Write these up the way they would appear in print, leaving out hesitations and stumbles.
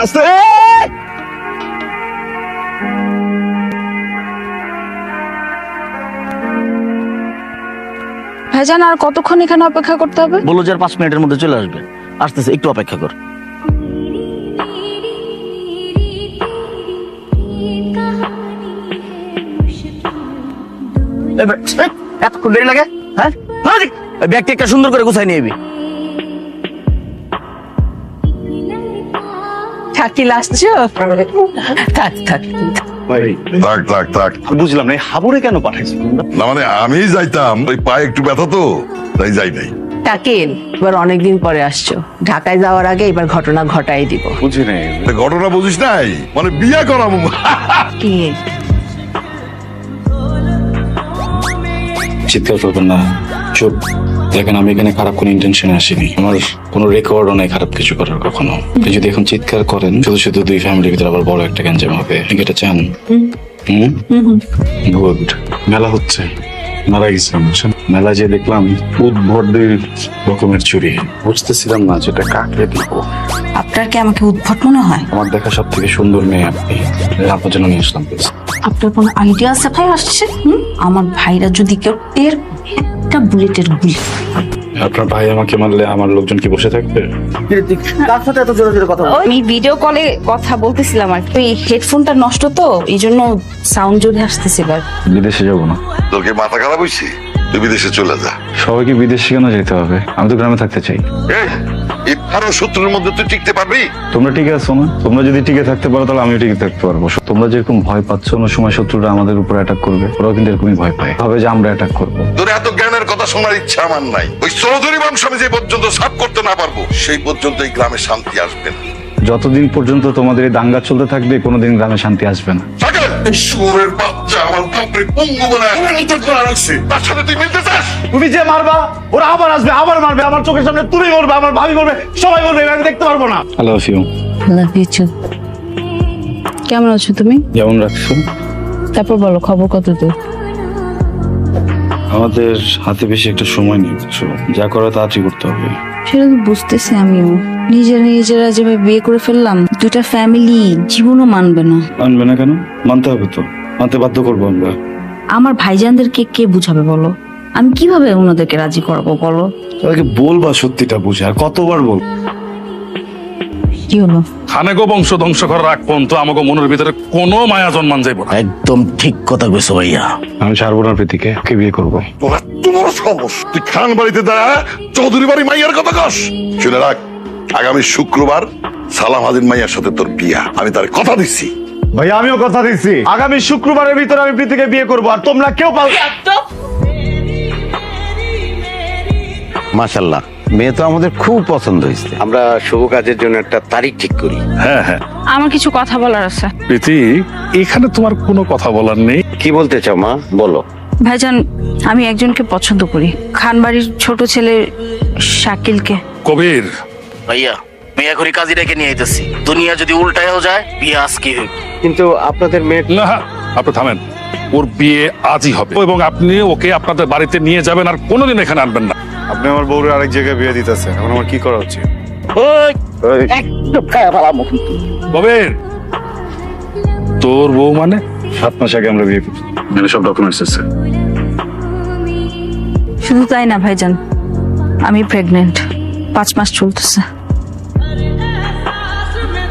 আস্তে। ভাইজান আর কতক্ষণ এখানে অপেক্ষা করতে হবে? বললো যে আর 5 মিনিটের মধ্যে চলে আসবে। আসতেছে, একটু অপেক্ষা কর। এতক্ষণ দেরি লাগে? হ্যাঁ, ব্যাগটা একটা সুন্দর করে গুছাই নিয়ে শাকিল আসছো? থাক থাক। থাক বুঝলাম না, হাবুড়ে কেন পাঠাইছো? না মানে আমি যাইতাম, ওই পায়ে একটু ব্যথা তো, তাই যাই নাই। শাকিল, এবার অনেকদিন পরে আসছো, ঢাকায় যাওয়ার আগে এবার ঘটনা ঘটাই দিব। বুঝি নাই। ঘটনা বুঝিস নাই, মানে বিয়া করাবো। কি চিৎকার করবেন না, চুপ। দেখেন, আমি এখানে খারাপ কোনো ইন্টেনশনে আসিনি। আমার কোনো রেকর্ডও নাই খারাপ কিছু করার কখনো। আপনি যদি এখন চিৎকার করেন, শুধু শুধু দুই ফ্যামিলির ভিতরে আবার বড় একটা গ্যাঞ্জাম হবে। আপনি কি এটা চান? গুড। মেলা হচ্ছে, মারা গেছিলাম বুঝছেন। মেলা যে দেখলাম উদ্ভটদের রকমের চুরি, বুঝতেছিলাম না যেটা কাকে দিব। আপনার কি আমাকে উদ্ভট মনে হয়? আমার দেখা সব থেকে সুন্দর মেয়ে আপনি, আপনার জন্য নিয়ে আসলাম প্লিজ। আপনার কোনো আইডিয়া আছে ভাই আসছে? আমার ভাইরা যদি কেউ টের একটা বুলেটের গুলি। আপনার ভাই আমাকে মারলে আমার লোকজন কি বসে থাকবে? কার সাথে এত জোরে জোরে কথা বল? আমি ভিডিও কলে কথা বলতেছিলাম আর কি। ওই হেডফোনটা নষ্ট তো, এই জন্য সাউন্ড জোরে আসতেছিল। বিদেশে যাবো না। তোর কি মাথা খারাপ হয়েছে? তুই বিদেশে চলে যা। সবাইকে বিদেশে কেন যেতে হবে? আমি তো গ্রামে থাকতে চাই। এই 12 মধ্যে তুই টিকতে পারবি? তোমরা টিকে আছো না? তোমরা যদি টিকে থাকতে পারো তাহলে আমিও টিকে থাকতে পারবো। তোমরা যেরকম ভয় পাচ্ছ, অন্য সময় শত্রুরা আমাদের উপর অ্যাটাক করবে, ওরাও কিন্তু এরকমই ভয় পায়, ভাবে যে আমরা অ্যাটাক করবো। তোর এত জ্ঞানের কথা শোনার ইচ্ছা আমার নাই। ওই চৌধুরী বংশ আমি যে পর্যন্ত সাফ করতে না পারবো, সেই পর্যন্ত এই গ্রামে শান্তি আসবে না। যতদিন পর্যন্ত তোমাদের এই দাঙ্গা চলতে থাকবে, কোনোদিন গ্রামে শান্তি আসবে না। শুয়োরের বাচ্চা আমার বাপরে পঙ্গু বানায় রাখছে, তার সাথে তুই মিলতে চাস? তুমি যে মারবা, ওরা আবার আসবে, আবার মারবে। আমার চোখের সামনে তুমি মরবে, আমার ভাবি মরবে, সবাই মরবে, আমি দেখতে পারবো না। I love you. Love you too. কেমন আছো তুমি? যেমন রাখছো। তারপর বলো খবর কত দূর? আমাদের হাতে বেশি একটা সময় নেই, বুঝছো? যা করা তাড়াতাড়ি করতে হবে। সেটা তো বুঝতেছি আমিও। নিজেরা যেভাবে বিয়ে করে ফেললাম, দুইটা ফ্যামিলি জীবনও মানবে না। মানবে না কেন? মানতে হবে তো, মানতে বাধ্য করবো আমরা। আমার ভাইজানদেরকে কে বুঝাবে বলো? আমি কিভাবে ওনাদেরকে রাজি করাবো বলো? তাদেরকে বলবা সত্যিটা বুঝে, আর কতবার বল? কি হলো? খানেগো বংশ ধ্বংস করার আগ পর্যন্ত আমাকে মনের ভিতরে কোনো মায়া জন্মান যাইব না। একদম ঠিক কথা কইছো ভাইয়া। আমি ছাড়বো না প্রীতিকে, ওকে বিয়ে করবো। তোরা তোমার সমস্যা, তুই খান বাড়িতে দাঁড়া চৌধুরী বাড়ি মাইয়ার কথা কস। শুনে রাখ, আগামী শুক্রবার সালাম হাজির মাইয়ার সাথে তোর বিয়া। আমি তার কথা দিচ্ছি। ভাই আমিও কথা দিচ্ছি, আগামী শুক্রবারের ভিতরে আমি প্রীতিকে বিয়ে করবো, আর তোমরা কেউ মাশাআল্লাহ, মেয়ে তো আমাদের খুব পছন্দ হয়েছে। আমরা শুভ কাজের জন্য একটা তারিখ ঠিক করি। হ্যাঁ হ্যাঁ, আমার কিছু কথা বলার আছে। প্রীতি, এখানে তোমার কোনো কথা বলার নেই। কি বলতে চাও মা, বলো। ভাইজান, আমি একজনকে পছন্দ করি, খানবাড়ির ছোট ছেলে শাকিলকে। কবির, ভাইয়া বিয়া করে কাজী রেখে নিয়ে আইতেছি। দুনিয়া যদি উল্টায়ও যায়, বিয়ে আজকে হইব। কিন্তু আপনাদের মেয়ে না আপনি থামেন, ওর বিয়ে আজই হবে এবং আপনি ওকে আপনাদের বাড়িতে নিয়ে যাবেন, আর কোনোদিন এখানে আনবেন না। আপনি আমার বউরে আরেক জায়গায় বিয়ে দিতেছেন, এখন আমার কি করা উচিত? কবির, তোর বউ মানে? 7 মাস আগে আমরা বিয়ে করছি, মানে সব ডকুমেন্টস আছে। শুধু তাই না ভাইজান, আমি প্রেগনেন্ট, 5 মাস চলতেছে।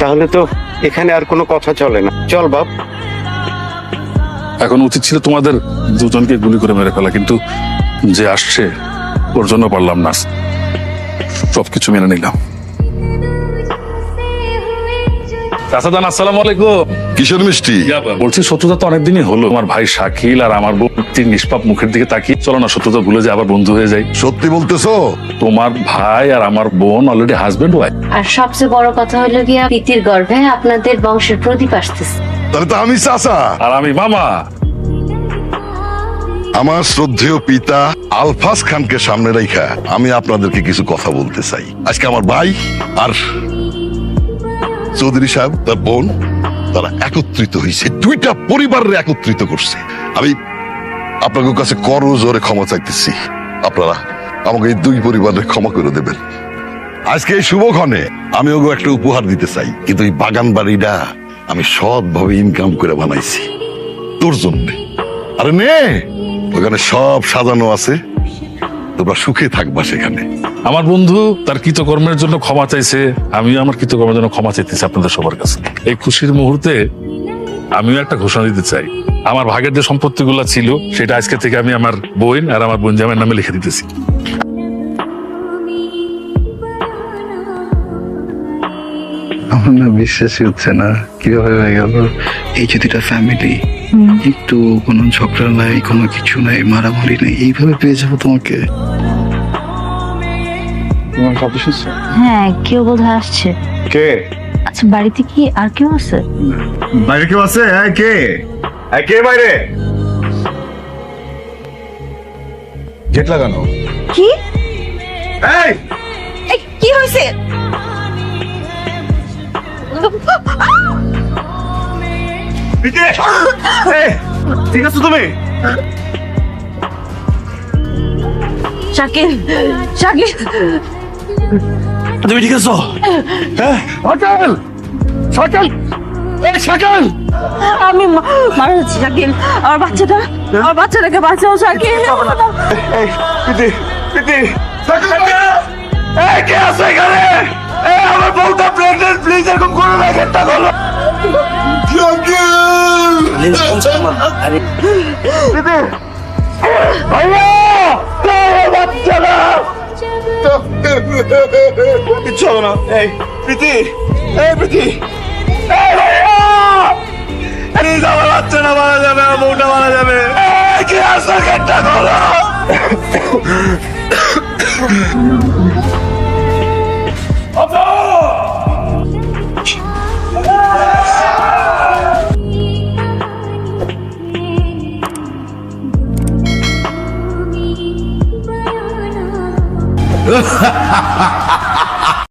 তাহলে তো এখানে আর কোনো কথা চলে না। চল বাপ। এখন উচিত ছিল তোমাদের দুজনকে গুলি করে মেরে ফেলা, কিন্তু যে আসছে ওর জন্য পারলাম না। সবকিছু মেনে নিলাম। চাচাদান আসসালামু আলাইকুম। কিশোর মিষ্টি, বলছি শত্রুতা তো অনেকদিনই হলো। আমার ভাই শাকিল আর আমার বোন নিষ্পাপ মুখের দিকে তাকিয়ে চলো না শত্রুতা ভুলে যায়, আবার বন্ধু হয়ে যায়। সত্যি বলতেছো? তোমার ভাই আর আমার বোন অলরেডি হাজবেন্ড ওয়াইফ। আর সবচেয়ে বড় কথা হলো গিয়া প্রীতির গর্ভে আপনাদের বংশের প্রদীপ আসতেছে। তাহলে তো আমি চাচা আর আমি মামা। আমার শ্রদ্ধেয় পিতা আলফাজ খানকে সামনে রেখা আমি আপনাদেরকে কিছু কথা বলতে চাই। আজকে আমার ভাই আর চৌধুরী সাহেব তার বোন, তারা একত্রিত হয়েছে, দুইটা পরিবারের একত্রিত করছে। আমি আপনাদের কাছে করজোরে ক্ষমা চাইতেছি, আপনারা আমাকে এই দুই পরিবারের ক্ষমা করে দেবেন। আজকে এই শুভক্ষণে আমি ওগো একটা উপহার দিতে চাই, কিন্তু এই বাগান বাড়িটা আমি সৎভাবে ইনকাম করে বানাইছি তোর জন্য। আরে নে, ওখানে সব সাজানো আছে, তোমরা সুখে থাকবা সেখানে। আমার বন্ধু তার কৃতকর্মের জন্য ক্ষমা চাইছে, আমিও আমার কৃতকর্মের জন্য ক্ষমা চাইতেছি আপনাদের সবার কাছে। এই খুশির মুহূর্তে আমিও একটা ঘোষণা দিতে চাই। আমার ভাগের যে সম্পত্তিগুলো ছিল সেটা আজকে থেকে আমি আমার বোন আর আমার বোন জামাইয়ের নামে লিখে দিতেছি। আমার না বিশ্বাসই হচ্ছে না কিভাবে হয়ে গেল। এই যে দুটা ফ্যামিলি, একটু কোনো ঝগড়া নাই, কোনো কিছু নাই, মারামারি নাই, এইভাবে পেয়ে যাবো তোমাকে। তোমার কথা শুনছো? হ্যাঁ, কেউ বোধহয় আসছে। কে? আচ্ছা, বাড়িতে কি আর কেউ আছে? বাইরে কেউ আছে? হ্যাঁ, কে? হ্যাঁ, কে বাইরে? গেট লাগানো। কি? এই এই, কি হয়েছে? প্রীতি! এই, ঠিক আছো তুমি? শাকিল, শাকিল, তুমি ঠিক আছো? হ্যাঁ, সকাল সকাল এই সকাল আমি মারা যাচ্ছি শাকিল। আমার বাচ্চাটাকে বাঁচাও শাকিল। এই প্রীতি, প্রীতি, এই কে আছে এখানে? এই আমার বউটা প্রেগন্যান্ট, প্লিজ এরকম করো না, গেটটা খোলো। প্রীতি, ভাইয়া, এই বাচ্চাটা কিচ্ছু হবে না। এই প্রীতি, এই প্রীতি, এই ভাইয়া, প্লিজ আমার বাচ্চাটা মারা যাবে, আমার বউটা মারা যাবে। এই কে আছে, গেটটা খোলো।